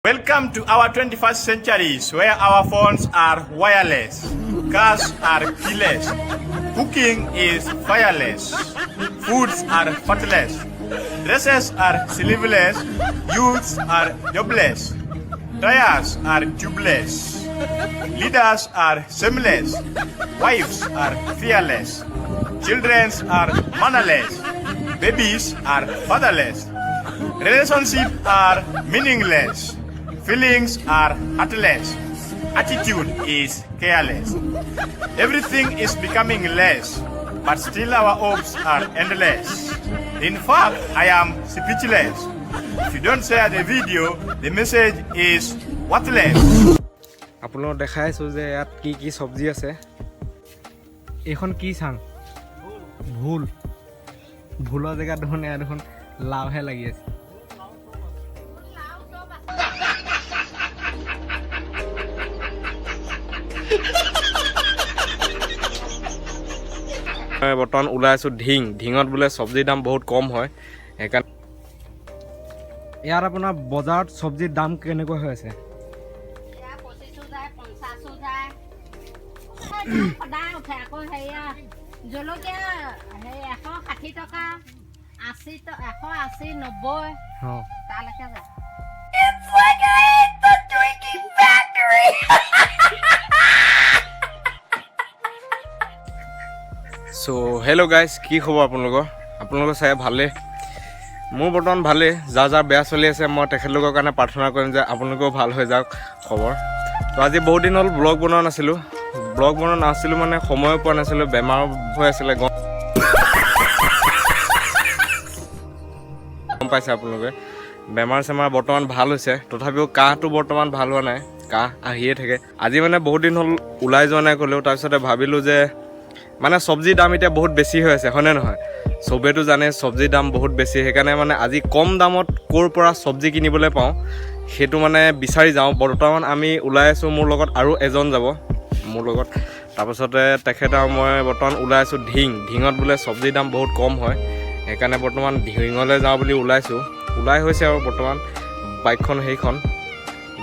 Welcome to our 21st centuries where our phones are wireless, cars are keyless, cooking is fireless, foods are fatless, dresses are sleeveless, youths are jobless, tires are tubeless, leaders are shameless, wives are fearless, children are mannerless, babies are fatherless, relationships are meaningless. Feelings are heartless. Attitude is careless. Everything is becoming less, but still our hopes are endless. In fact, I am speechless. If you don't share the video, the message is worthless. আপোনাক দেখাইছো যে ইয়াত কি কি সবজি আছে এখন কি চাং ভুল ভুলৰ জেগাত দেখোন ইয়াত দেখোন লাওহে লাগি আছে বৰ্তমান ওলাই আছো ঢিঙত বোলে সবজিৰ দাম বহুত কম হয় সেইকাৰণে ইয়াৰ আপোনাৰ বজাৰত সবজিৰ দাম কেনেকুৱা হৈ আছে জলকীয়া 160 টকা 80 180 90 তালৈকে যায় It's like I hate the drinking factory so hello' guys কি খবৰ আপোনালোকৰ চাই ভালে মোৰ বৰ্তমান ভালে যাৰ বেয়া চলি আছে মই তেখেতলোকৰ কাৰণে প্ৰাৰ্থনা কৰিম যে আপোনালোকেও ভাল হৈ যাওক খবৰ তো আজি বহুত দিন হ'ল ব্লগ বনোৱা নাছিলোঁ মানে সময় পোৱা নাছিলোঁ বেমাৰ হৈ আছিলে গম পাইছে আপোনালোকে বেমাৰ বৰ্তমান ভাল হৈছে তথাপিও কাহটো বৰ্তমান ভাল হোৱা নাই কাহ আহিয়ে থাকে আজি মানে বহুত দিন হ'ল ওলাই যোৱা নাই ক'লেও তাৰপিছতে ভাবিলোঁ যে মানে সবজিৰ দাম এতিয়া বহুত বেছি হৈ আছে হয়নে নহয় সবেতো জানে সবজিৰ দাম বহুত বেছি সেইকাৰণে মানে আজি কম দামত ক'ৰ পৰা সবজি কিনিবলৈ পাওঁ সেইটো মানে বিচাৰি যাওঁ বৰ্তমান আমি ওলাই আছোঁ মোৰ লগত আৰু এজন যাব মোৰ লগত তাৰপিছতে তেখেত আৰু মই বৰ্তমান ওলাই আছোঁ ঢিঙত বোলে সবজিৰ দাম বহুত কম হয় সেইকাৰণে বৰ্তমান ঢিঙলৈ যাওঁ বুলি ওলাই হৈছে আৰু বৰ্তমান বাইকখন সেইখন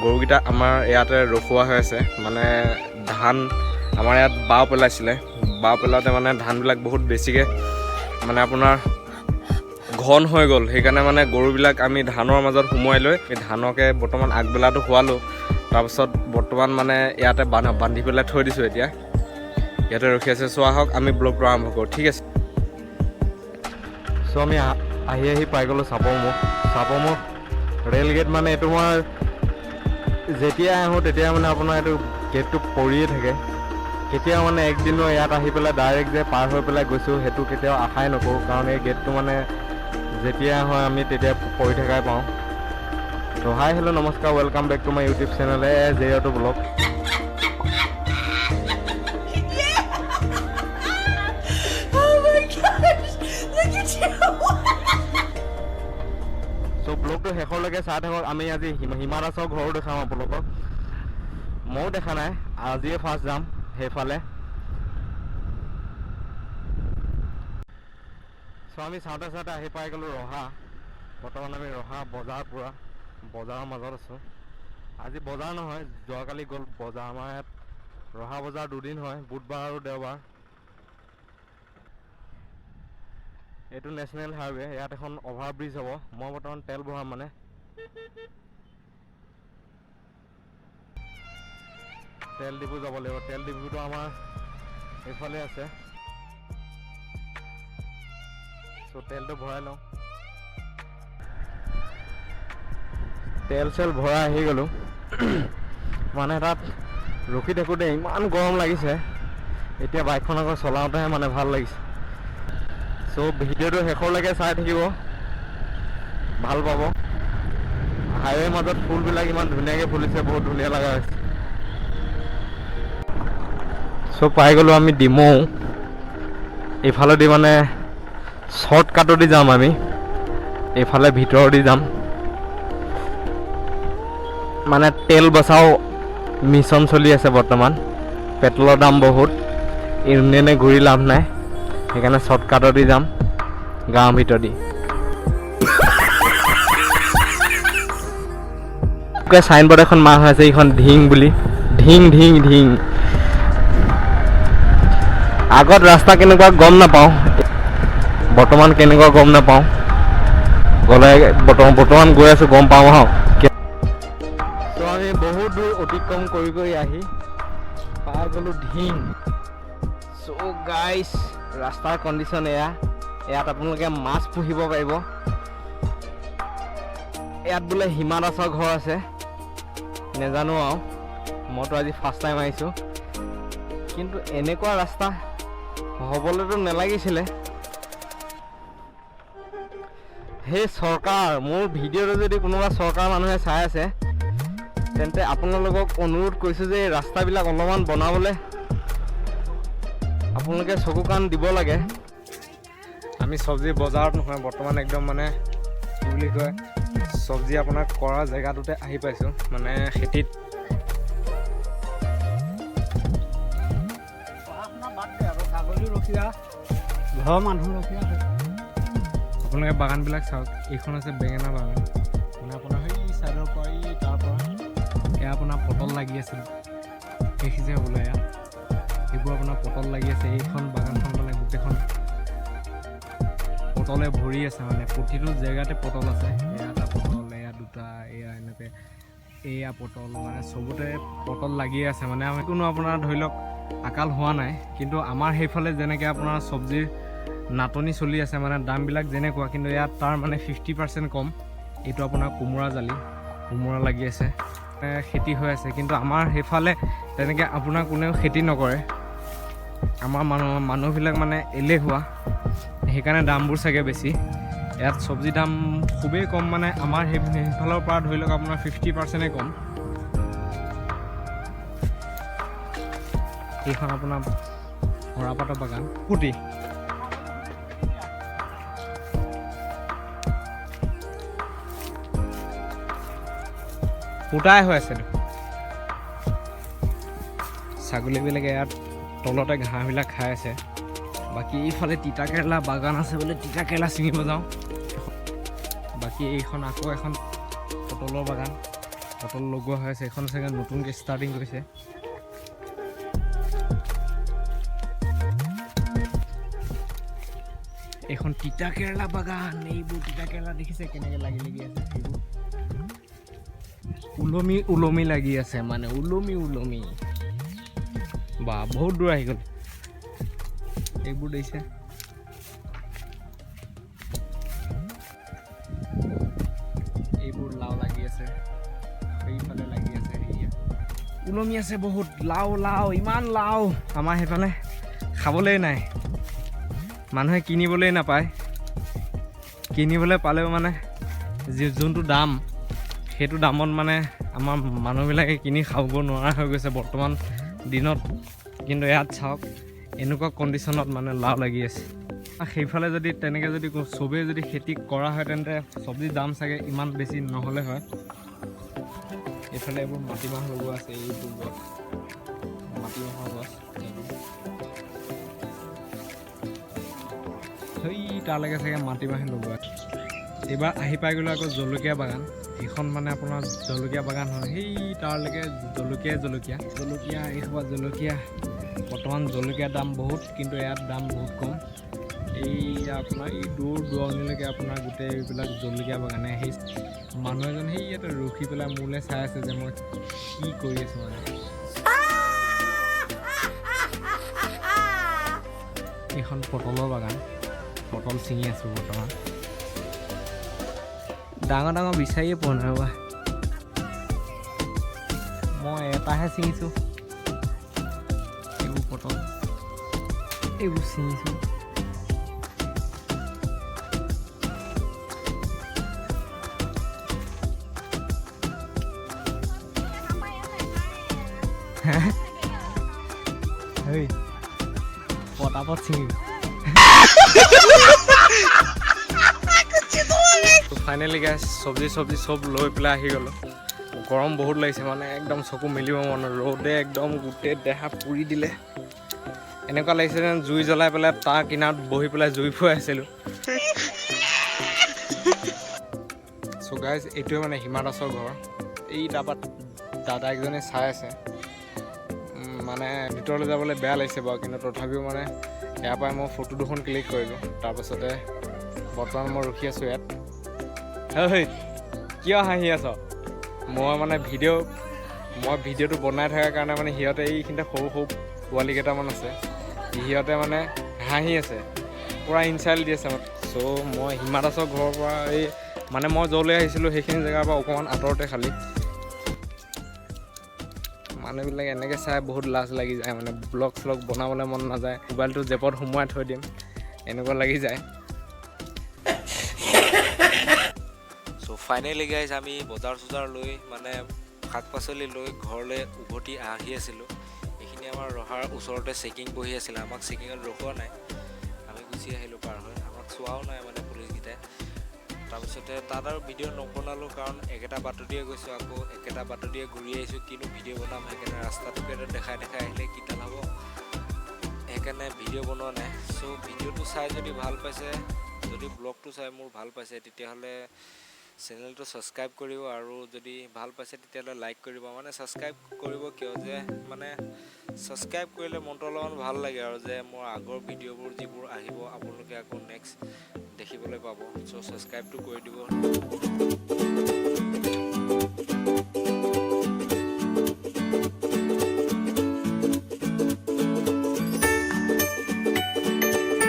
গৰুকেইটা আমাৰ ইয়াতে ৰখোৱা হৈ আছে মানে ধান আমাৰ ইয়াত বাও পেলাওঁতে মানে ধানবিলাক বহুত বেছিকৈ মানে আপোনাৰ ঘন হৈ গ'ল সেইকাৰণে মানে গৰুবিলাক আমি ধানৰ মাজত সোমোৱাই লৈ এই ধানকে বৰ্তমান আগবেলাটো খোৱালোঁ তাৰপিছত বৰ্তমান মানে ইয়াতে বান্ধি পেলাই থৈ দিছোঁ এতিয়া ইয়াতে ৰখি আছে চ' আহক আমি ব্লগটো আৰম্ভ কৰোঁ ঠিক আছে চ' আমি আহি পাই গ'লোঁ চাপৰমুখ ৰেল গেট মানে এইটো মই যেতিয়া আহোঁ তেতিয়া মানে আপোনাৰ এইটো গেটটো পৰিয়ে থাকে কেতিয়াও মানে একদিনো ইয়াত আহি পেলাই ডাইৰেক্ট যে পাৰ হৈ পেলাই গৈছোঁ সেইটো কেতিয়াও আশাই নকৰোঁ কাৰণ এই গেটটো মানে যেতিয়া হয় আমি তেতিয়া পঢ়ি থকাই পাওঁ তো হাই হেল্ল' নমস্কাৰ welcome back to my YouTube channel জেয়াটো ব্লগ চ' ব্লগটো শেষলৈকে চাই থাকক আমি আজি হিমা দাসৰ ঘৰো দেখাওঁ আপোনালোকক ময়ো দেখা নাই আজিয়ে ফাৰ্ষ্ট যাম সেইফালে চ' আমি চাওঁতে আহি পাই গ'লোঁ ৰহা বৰ্তমান আমি ৰহা বজাৰৰ মাজত আছোঁ আজি বজাৰ নহয় যোৱাকালি গ'ল বজাৰ আমাৰ ইয়াত ৰহা বজাৰ দুদিন হয় বুধবাৰ আৰু দেওবাৰ এইটো নেশ্যনেল হাইৱে ইয়াত এখন অভাৰ ব্ৰিজ হ'ব মই বৰ্তমান তেল ভৰাম মানে তেল ডিপু যাব লাগিব তেল ডিপুটো আমাৰ এইফালে আছে চ' তেলটো ভৰাই লওঁ তেল চেল ভৰাই আহি গ'লোঁ মানে তাত ৰখি থাকোঁতে ইমান গৰম লাগিছে এতিয়া বাইকখন আকৌ চলাওঁতেহে মানে ভাল লাগিছে চ' ভিডিঅ'টো শেষলৈকে চাই থাকিব ভাল পাব হাইৱেৰ মাজত ফুলবিলাক ইমান ধুনীয়াকৈ ফুলিছে বহুত ধুনীয়া লগা হৈছে চ' পাই গ'লোঁ আমি ডিমৌ এইফালেদি মানে শ্বৰ্টকাটেদি যাম আমি এইফালে ভিতৰেদি যাম মানে তেল বচাও মিছন চলি আছে বৰ্তমান পেট্ৰলৰ দাম বহুত ইউনিয়নে ঘূৰি লাভ নাই সেইকাৰণে শ্বৰ্টকাটেদি যাম গাঁৱৰ ভিতৰেদি সাইনবোৰ্ড এখন মাৰা হৈ আছে এইখন ঢিং বুলি ঢিং ঢিং ঢিং আগত ৰাস্তা কেনেকুৱা গম নাপাওঁ বৰ্তমান কেনেকুৱা গম নাপাওঁ গ'লে বৰ্তমান গৈ আছোঁ গম পাওঁ আহক তো আমি বহুত দূৰ অতিক্ৰম কৰি আহি পাৰ গ'লোঁ ঢিং চ' গাইছ ৰাস্তাৰ কণ্ডিশ্যন ইয়াত আপোনালোকে মাছ পুহিব পাৰিব ইয়াত বোলে হিমা দাসৰ ঘৰ আছে নেজানো আৰু মইতো আজি ফাৰ্ষ্ট টাইম আহিছোঁ কিন্তু এনেকুৱা ৰাস্তা হ'বলৈতো নালাগিছিলে সেই চৰকাৰ মোৰ ভিডিঅ'টো যদি কোনোবা চৰকাৰ মানুহে চাই আছে তেন্তে আপোনালোকক অনুৰোধ কৰিছোঁ যে এই ৰাস্তাবিলাক অলপমান বনাবলৈ আপোনালোকে চকু কাণ দিব লাগে আমি চব্জি বজাৰত নহয় বৰ্তমান একদম মানে কি বুলি কয় চব্জি আপোনাক কৰা জেগাটোতে আহি পাইছোঁ মানে খেতিত ঘৰৰ মানুহ ৰখীয়া আপোনালোকে বাগানবিলাক চাওক এইখন আছে বেঙেনা বাগান মানে আপোনাৰ সেই চাইডৰ পৰা এই তাৰ পৰা এয়া আপোনাৰ পটল লাগি আছিল দেখিছে বোলে এয়া এইবোৰ আপোনাৰ পটল লাগি আছে এইখন বাগানখন মানে গোটেইখন পটলে ভৰি আছে মানে প্ৰতিটো জেগাতে পটল আছে এয়া এটা পটল এয়া দুটা এয়া এনেকৈ এয়া পটল মানে চবতে পটল লাগিয়ে আছে মানে আমি কোনো আপোনাৰ ধৰি লওক আকাল হোৱা নাই কিন্তু আমাৰ সেইফালে যেনেকৈ আপোনাৰ চব্জিৰ নাটনি চলি আছে মানে দামবিলাক যেনেকুৱা কিন্তু ইয়াত তাৰ মানে 50% কম এইটো আপোনাৰ কোমোৰা লাগি আছে খেতি হৈ আছে কিন্তু আমাৰ সেইফালে তেনেকৈ আপোনাৰ কোনেও খেতি নকৰে আমাৰ মানুহবিলাক মানে এলেহুৱা সেইকাৰণে দামবোৰ চাগে বেছি ইয়াত চব্জি দাম খুবেই কম মানে আমাৰ সেইফালৰ পৰা ধৰি লওক আপোনাৰ 50%ই কম এইখন আপোনাৰ মৰাপাতৰ বাগান কুটি ফুটাই হৈ আছে ছাগলীবিলাকে ইয়াত তলতে ঘাঁহবিলাক খাই আছে বাকী এইফালে তিতা কেৰেলা বাগান আছে বোলে তিতা কেৰেলা ছিঙিব যাওঁ বাকী এইখন আকৌ এখন পটলৰ বাগান পটল লগোৱা হৈ আছে এইখন চাগে নতুনকৈ ষ্টাৰ্টিং কৰিছে এইখন তিতা কেৰেলা বাগান এইবোৰ তিতা কেৰেলা দেখিছে কেনেকৈ লাগি আছে এইবোৰ ওলমি লাগি আছে মানে ওলমি বা বহুত দূৰ আহি গ'ল এইবোৰ দিছে এইবোৰ লাও লাগি আছে সেইফালে লাগি আছে ওলমি আছে বহুত লাও ইমান লাও আমাৰ সেইফালে খাবলৈ নাই মানুহে কিনিবলৈ নাপায় কিনিবলৈ পালেও মানে যোনটো দাম সেইটো দামত মানে আমাৰ মানুহবিলাকে কিনি খাব নোৱাৰা হৈ গৈছে বৰ্তমান দিনত কিন্তু ইয়াত চাওক এনেকুৱা কণ্ডিশ্যনত মানে লাও লাগি আছে সেইফালে যদি তেনেকৈ যদি চবেই যদি খেতি কৰা হয় তেন্তে চব্জিৰ দাম চাগে ইমান বেছি নহ'লে হয় এইফালে এইবোৰ মাটিমাহ লগোৱা আছে এইবোৰ গছ মাটিমাহৰ গছ সেই তালৈকে চাগে মাটিমাহে লগোৱা এইবাৰ আহি পাই গ'লোঁ আকৌ জলকীয়া বাগান এইখন মানে আপোনাৰ জলকীয়া বাগান হয় সেই তাৰলৈকে জলকীয়া এইসোপা জলকীয়া বৰ্তমান জলকীয়াৰ দাম বহুত কিন্তু ইয়াত দাম বহুত কম এই আপোনাৰ এই দূৰণিলৈকে আপোনাৰ গোটেই এইবিলাক জলকীয়া বাগানে সেই মানুহ এজন সেই ইয়াতে ৰখি পেলাই মোলৈ চাই আছে যে মই কি কৰি আছোঁ মানে এইখন পটলৰ বাগান পটল ছিঙি আছোঁ বৰ্তমান ডাঙৰ বিচাৰিয়ে পোৱা নাই ৰ'বা মই এটাহে ছিঙিছোঁ এইবোৰ পটল এইবোৰ ছিঙিছোঁ পটাপট ছিঙি ফাইনেলি গাইছ চব্জি চব লৈ পেলাই আহি গ'লোঁ গৰম বহুত লাগিছে মানে একদম চকু মেলিব মন ৰ'দে একদম গোটেই দেহা পুৰি দিলে এনেকুৱা লাগিছে যেন জুই জ্বলাই পেলাই তাৰ কিনাৰত বহি পেলাই জুই ফুৱাই আছিলোঁ চ' গাইজ এইটোৱে মানে হিমা দাসৰ ঘৰ এই দাদা একজনে চাই আছে মানে ভিতৰলৈ যাবলৈ বেয়া লাগিছে বাৰু কিন্তু তথাপিও মানে ইয়াৰ পৰাই মই ফটো দুখন ক্লিক কৰিলোঁ তাৰপাছতে বৰ্তমান মই ৰখি আছোঁ ইয়াত হেই কিয় হাঁহি আছ মই মানে ভিডিঅ'টো বনাই থকাৰ কাৰণে মানে সিহঁতে এইখিনিতে সৰু পোৱালি কেইটামান আছে সিহঁতে মানে হাঁহি আছে পূৰা ইনচাল্ট দি আছে চ' মই হিমা দাসৰ ঘৰৰ পৰা এই মানে মই য'লৈ আহিছিলোঁ সেইখিনি জেগাৰ পৰা অকণমান আঁতৰতে খালি মানুহবিলাক এনেকৈ চাই বহুত লাজ লাগি যায় মানে ব্লগ শ্লগ বনাবলৈ মন নাযায় মোবাইলটো জেপত সোমোৱাই থৈ দিম এনেকুৱা লাগি যায় চ' ফাইনেলি গাইজ আমি বজাৰ লৈ মানে শাক পাচলি লৈ ঘৰলৈ উভতি আহি আছিলোঁ এইখিনি আমাৰ ৰহাৰ ওচৰতে চেকিং বহি আছিলে আমাক চেকিঙত ৰখোৱা নাই আমি গুচি আহিলোঁ পাৰ হৈ আমাক চোৱাও নাই মানে পুলিচকেইটাই তাৰপিছতে তাত আৰু ভিডিঅ' নবনালোঁ কাৰণ একেটা বাটত দিয়ে গৈছোঁ আকৌ একেটা বাটত দিয়ে ঘূৰি আহিছোঁ কিনো ভিডিঅ' বনাম সেইকাৰণে ৰাস্তাটোকে দেখাই আহিলে কিডাল হ'ব সেইকাৰণে ভিডিঅ' বনোৱা নাই চ' ভিডিঅ'টো চাই যদি ভাল পাইছে যদি ব্লগটো চাই মোৰ ভাল পাইছে তেতিয়াহ'লে চেনেলটো ছাবস্ক্ৰাইব কৰিব আৰু যদি ভাল পাইছে তেতিয়াহ'লে লাইক কৰিব মানে ছাবস্ক্ৰাইব কৰিব কিয় যে মানে ছাবস্ক্ৰাইব কৰিলে মনটো অলপমান ভাল লাগে আৰু যে মোৰ আগৰ ভিডিঅ'বোৰ যিবোৰ আহিব আপোনালোকে আকৌ নেক্সট দেখিবলৈ পাব চ' ছাবস্ক্ৰাইবটো কৰি দিব